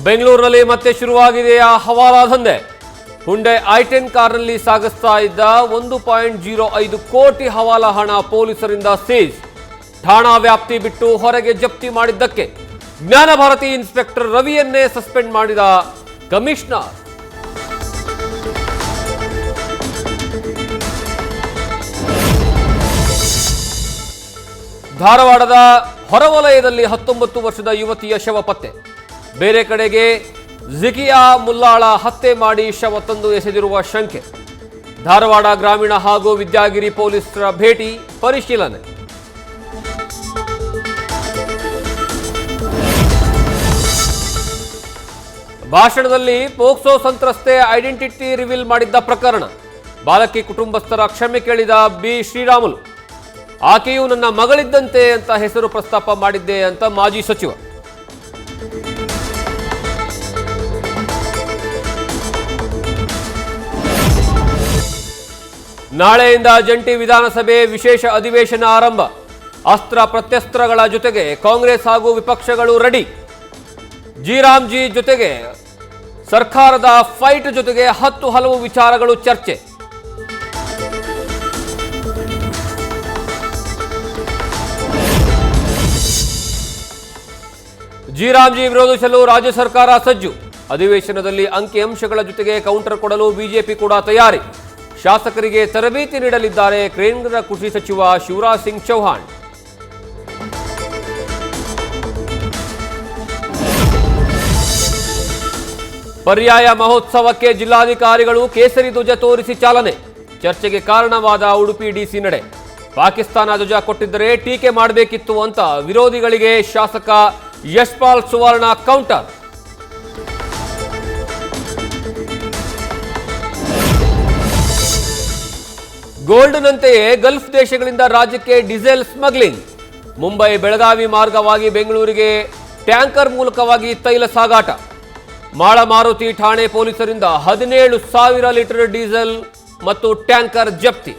ಬೆಂಗಳೂರಿನಲ್ಲಿ ಮತ್ತೆ ಶುರುವಾಗಿದೆಯ ಹವಾಲಾ ದಂಧೆ. ಹುಂಡೈ i10 ಕಾರ್ನಲ್ಲಿ ಸಾಗಿಸ್ತಾ ಇದ್ದ 1.05 ಕೋಟಿ ಹವಾಲಾ ಹಣ ಪೊಲೀಸರಿಂದ ಸೀಜ್. ಠಾಣಾ ವ್ಯಾಪ್ತಿ ಬಿಟ್ಟು ಹೊರಗೆ ಜಪ್ತಿ ಮಾಡಿದ್ದಕ್ಕೆ ಜ್ಞಾನಭಾರತಿ ಇನ್ಸ್ಪೆಕ್ಟರ್ ರವಿಯನ್ನೇ ಸಸ್ಪೆಂಡ್ ಮಾಡಿದ ಕಮಿಷನರ್. ಧಾರವಾಡದ ಹೊರವಲಯದಲ್ಲಿ 19 ವರ್ಷದ ಯುವತಿಯ ಶವ ಪತ್ತೆ. ಬೇರೆ ಕಡೆಗೆ ಜಿಕಿಯಾ ಮುಲ್ಲಾಳ ಹತ್ಯೆ ಮಾಡಿ ಶವ ತಂದು ಎಸೆದಿರುವ ಶಂಕೆ. ಧಾರವಾಡ ಗ್ರಾಮೀಣ ಹಾಗೂ ವಿದ್ಯಾಗಿರಿ ಪೊಲೀಸರ ಭೇಟಿ ಪರಿಶೀಲನೆ. ಭಾಷಣದಲ್ಲಿ ಪೋಕ್ಸೋ ಸಂತ್ರಸ್ತೆ ಐಡೆಂಟಿಟಿ ರಿವೀಲ್ ಮಾಡಿದ್ದ ಪ್ರಕರಣ. ಬಾಲಕಿ ಕುಟುಂಬಸ್ಥರ ಕ್ಷಮೆ ಕೇಳಿದ ಬಿ ಶ್ರೀರಾಮುಲು. ಆಕೆಯು ನನ್ನ ಮಗಳಿದ್ದಂತೆ ಅಂತ ಹೆಸರು ಪ್ರಸ್ತಾಪ ಮಾಡಿದ್ದೆ ಅಂತ ಮಾಜಿ ಸಚಿವ. ನಾಳೆಯಿಂದ ಜಂಟಿ ವಿಧಾನಸಭೆ ವಿಶೇಷ ಅಧಿವೇಶನ ಆರಂಭ. ಅಸ್ತ್ರ ಪ್ರತ್ಯಸ್ತ್ರಗಳ ಜೊತೆಗೆ ಕಾಂಗ್ರೆಸ್ ಹಾಗೂ ವಿಪಕ್ಷಗಳು ರೆಡಿ. ಜಿ ಜೊತೆಗೆ ಸರ್ಕಾರದ ಫೈಟ್ ಜೊತೆಗೆ 10 ಹಲವು ವಿಚಾರಗಳು ಚರ್ಚೆ. ಜಿ ವಿರೋಧಿಸಲು ರಾಜ್ಯ ಸರ್ಕಾರ ಸಜ್ಜು. ಅಧಿವೇಶನದಲ್ಲಿ ಅಂಕಿಅಂಶಗಳ ಜೊತೆಗೆ ಕೌಂಟರ್ ಕೊಡಲು ಬಿಜೆಪಿ ಕೂಡ ತಯಾರಿ. ಶಾಸಕರಿಗೆ ತರಬೇತಿ ನೀಡಲಿದ್ದಾರೆ ಕೇಂದ್ರ ಕೃಷಿ ಸಚಿವ ಶಿವರಾಜ್ ಸಿಂಗ್ ಚೌಹಾಣ್. ಪರ್ಯಾಯ ಮಹೋತ್ಸವಕ್ಕೆ ಜಿಲ್ಲಾಧಿಕಾರಿಗಳು ಕೇಸರಿ ಧ್ವಜ ತೋರಿಸಿ ಚಾಲನೆ. ಚರ್ಚೆಗೆ ಕಾರಣವಾದ ಉಡುಪಿ ಡಿಸಿ ನಡೆ. ಪಾಕಿಸ್ತಾನ ಧ್ವಜ ಕೊಟ್ಟಿದ್ದರೆ ಟೀಕೆ ಮಾಡಬೇಕಿತ್ತು ಅಂತ ವಿರೋಧಿಗಳಿಗೆ ಶಾಸಕ ಯಶ್ಪಾಲ್ ಸುವರ್ಣ ಕೌಂಟರ್. ಗೋಲ್ಡ್ನಂತೆಯೇ ಗಲ್ಫ್ ದೇಶಗಳಿಂದ ರಾಜ್ಯಕ್ಕೆ ಡೀಸೆಲ್ ಸ್ಮಗ್ಲಿಂಗ್. ಮುಂಬೈ ಬೆಳಗಾವಿ ಮಾರ್ಗವಾಗಿ ಬೆಂಗಳೂರಿಗೆ ಟ್ಯಾಂಕರ್ ಮೂಲಕವಾಗಿ ತೈಲ ಸಾಗಾಟ. ಮಾಳಮಾರುತಿ ಠಾಣೆ ಪೊಲೀಸರಿಂದ 17,000 ಲೀಟರ್ ಡೀಸೆಲ್ ಮತ್ತು ಟ್ಯಾಂಕರ್ ಜಪ್ತಿ.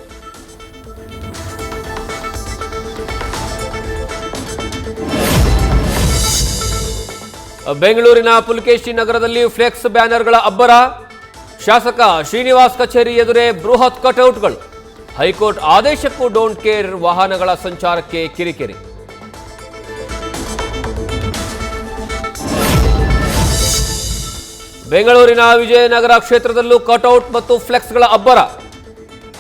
ಬೆಂಗಳೂರಿನ ಪುಲಕೇಶಿ ನಗರದಲ್ಲಿ ಫ್ಲೆಕ್ಸ್ ಬ್ಯಾನರ್ಗಳ ಅಬ್ಬರ. ಶಾಸಕ ಶ್ರೀನಿವಾಸ್ ಕಚೇರಿ ಎದುರೇ ಬೃಹತ್ ಕಟೌಟ್ಗಳು. ಹೈಕೋರ್ಟ್ ಆದೇಶಕ್ಕೂ ಡೋಂಟ್ ಕೇರ್. ವಾಹನಗಳ ಸಂಚಾರಕ್ಕೆ ಕಿರಿಕಿರಿ. ಬೆಂಗಳೂರಿನ ವಿಜಯನಗರ ಕ್ಷೇತ್ರದಲ್ಲೂ ಕಟೌಟ್ ಮತ್ತು ಫ್ಲೆಕ್ಸ್ಗಳ ಅಬ್ಬರ.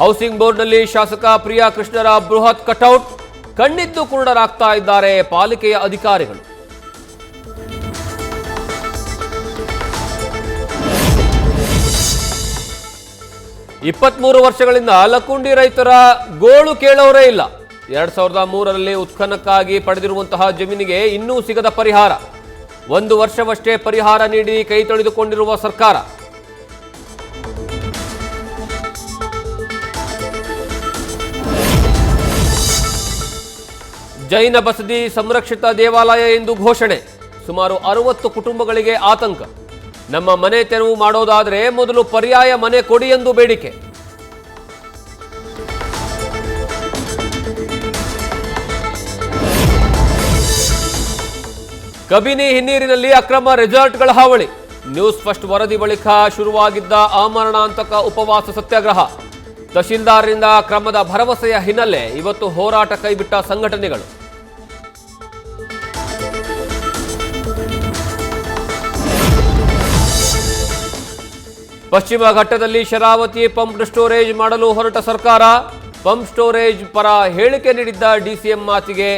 ಹೌಸಿಂಗ್ ಬೋರ್ಡ್ನಲ್ಲಿ ಶಾಸಕ ಪ್ರಿಯಾ ಕೃಷ್ಣರ ಬೃಹತ್ ಕಟೌಟ್. ಕಣ್ಣಿದ್ದು ಕುರುಡರಾಗ್ತಾ ಇದ್ದಾರೆ ಪಾಲಿಕೆಯ ಅಧಿಕಾರಿಗಳು. ವರ್ಷಗಳಿಂದ ಲಕ್ಕುಂಡಿ ರೈತರ ಗೋಳು ಕೇಳೋರೇ ಇಲ್ಲ. 2003ರಲ್ಲಿ ಉತ್ಖನಕ್ಕಾಗಿ ಪಡೆದಿರುವಂತಹ ಜಮೀನಿಗೆ ಇನ್ನೂ ಸಿಗದ ಪರಿಹಾರ. 1 ವರ್ಷವಷ್ಟೇ ಪರಿಹಾರ ನೀಡಿ ಕೈ ತೊಳೆದುಕೊಂಡಿರುವ ಸರ್ಕಾರ. ಜೈನ ಬಸದಿ ಸಂರಕ್ಷಿತ ದೇವಾಲಯ ಎಂದು ಘೋಷಣೆ. ಸುಮಾರು 60 ಕುಟುಂಬಗಳಿಗೆ ಆತಂಕ. ನಮ್ಮ ಮನೆ ತೆರವು ಮಾಡೋದಾದರೆ ಮೊದಲು ಪರ್ಯಾಯ ಮನೆ ಕೊಡಿ ಎಂದು ಬೇಡಿಕೆ. ಕಬಿನಿ ಹಿನ್ನೀರಿನಲ್ಲಿ ಅಕ್ರಮ ರೆಸಾರ್ಟ್ಗಳ ಹಾವಳಿ. ನ್ಯೂಸ್ ಫಸ್ಟ್ ವರದಿ ಬಳಿಕ ಶುರುವಾಗಿದ್ದ ಆಮರಣಾಂತಕ ಉಪವಾಸ ಸತ್ಯಾಗ್ರಹ. ತಹಶೀಲ್ದಾರ್ರಿಂದ ಕ್ರಮದ ಭರವಸೆಯ ಹಿನ್ನೆಲೆ ಇವತ್ತು ಹೋರಾಟ ಕೈಬಿಟ್ಟ ಸಂಘಟನೆಗಳು. ಪಶ್ಚಿಮ ಘಟ್ಟದಲ್ಲಿ ಶರಾವತಿ ಪಂಪ್ ಸ್ಟೋರೇಜ್ ಮಾಡಲು ಹೊರಟ ಸರ್ಕಾರ. ಪಂಪ್ ಸ್ಟೋರೇಜ್ ಪರ ಹೇಳಿಕೆ ನೀಡಿದ್ದ ಡಿಸಿಎಂ ಮಾತಿಗೆ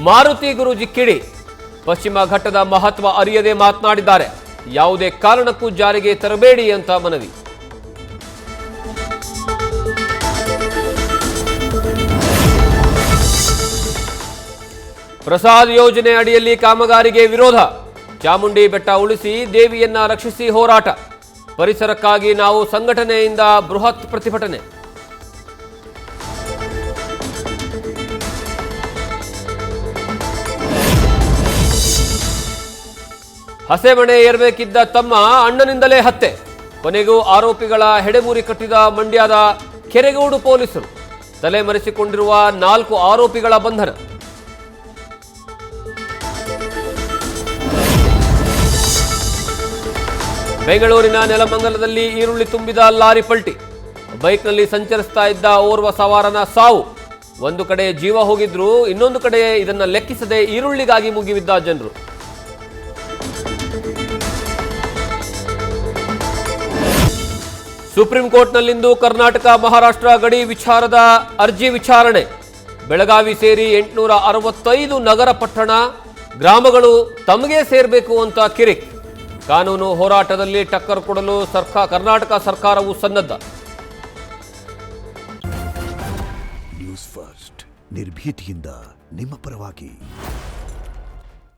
ಮಾರುತಿ ಗುರೂಜಿ ಕಿಡಿ. ಪಶ್ಚಿಮ ಘಟ್ಟದ ಮಹತ್ವ ಅರಿಯದೆ ಮಾತನಾಡಿದ್ದಾರೆ. ಯಾವುದೇ ಕಾರಣಕ್ಕೂ ಜಾರಿಗೆ ತರಬೇಡಿ ಅಂತ ಮನವಿ. ಪ್ರಸಾದ್ ಯೋಜನೆ ಅಡಿಯಲ್ಲಿ ಕಾಮಗಾರಿಗೆ ವಿರೋಧ. ಚಾಮುಂಡಿ ಬೆಟ್ಟ ಉಳಿಸಿ ದೇವಿಯನ್ನ ರಕ್ಷಿಸಿ ಹೋರಾಟ. ಪರಿಸರಕ್ಕಾಗಿ ನಾವು ಸಂಘಟನೆಯಿಂದ ಬೃಹತ್ ಪ್ರತಿಭಟನೆ. ಹಸೆಮಣೆ ಏರಬೇಕಿದ್ದ ತಮ್ಮ ಅಣ್ಣನಿಂದಲೇ ಹತ್ಯೆ. ಕೊನೆಗೂ ಆರೋಪಿಗಳ ಹೆಡೆಮುರಿ ಕಟ್ಟಿದ ಮಂಡ್ಯದ ಕೆರೆಗೋಡು ಪೊಲೀಸರು. ತಲೆಮರೆಸಿಕೊಂಡಿರುವ 4 ಆರೋಪಿಗಳ ಬಂಧನ. ಬೆಂಗಳೂರಿನ ನೆಲಮಂಗಲದಲ್ಲಿ ಈರುಳ್ಳಿ ತುಂಬಿದ ಲಾರಿ ಪಲ್ಟಿ. ಬೈಕ್ನಲ್ಲಿ ಸಂಚರಿಸ್ತಾ ಇದ್ದ ಓರ್ವ ಸವಾರನ ಸಾವು. ಒಂದು ಕಡೆ ಜೀವ ಹೋಗಿದ್ರು, ಇನ್ನೊಂದು ಕಡೆ ಇದನ್ನ ಲೆಕ್ಕಿಸದೆ ಈರುಳ್ಳಿಗಾಗಿ ಮುಗಿಬಿದ್ದ ಜನರು. ಸುಪ್ರೀಂ ಕೋರ್ಟ್ನಲ್ಲಿಂದು ಕರ್ನಾಟಕ ಮಹಾರಾಷ್ಟ್ರ ಗಡಿ ವಿಚಾರದ ಅರ್ಜಿ ವಿಚಾರಣೆ. ಬೆಳಗಾವಿ ಸೇರಿ 865 ನಗರ ಪಟ್ಟಣ ಗ್ರಾಮಗಳು ತಮಗೆ ಸೇರಬೇಕು ಅಂತ ಕಿರಿಕ್. ಕಾನೂನು ಹೋರಾಟದಲ್ಲಿ ಟಕ್ಕರ್ ಕೊಡಲು ಕರ್ನಾಟಕ ಸರ್ಕಾರವು ಸನ್ನದ್ಧ. ನ್ಯೂಸ್ ಫಸ್ಟ್ ನಿರ್ಭೀತಿಯಿಂದ ನಿಮ್ಮ ಪರವಾಗಿ.